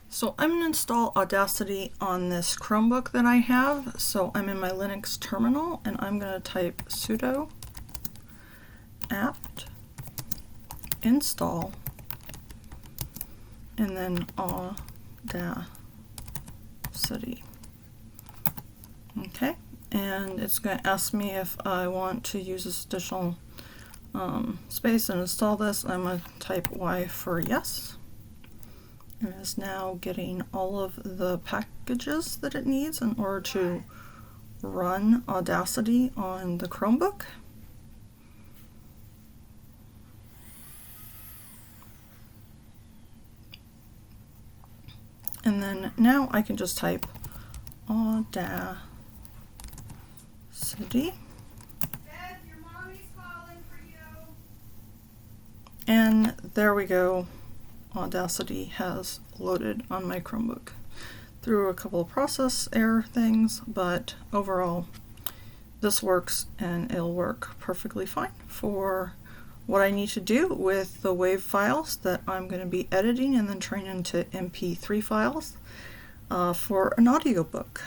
So I'm going to install Audacity on this Chromebook that I have. So I'm in my Linux terminal and I'm going to type sudo apt install and then Audacity. Okay, and it's going to ask me if I want to use this additional space and install this. I'm going to type Y for yes. It is now getting all of the packages that it needs in order to run Audacity on the Chromebook. And then now I can just type Audacity. Beth, your mommy's calling for you. And there we go. Audacity has loaded on my Chromebook. Through a couple of process error things, but overall this works and it'll work perfectly fine for what I need to do with the WAV files that I'm going to be editing and then turning into MP3 files for an audiobook.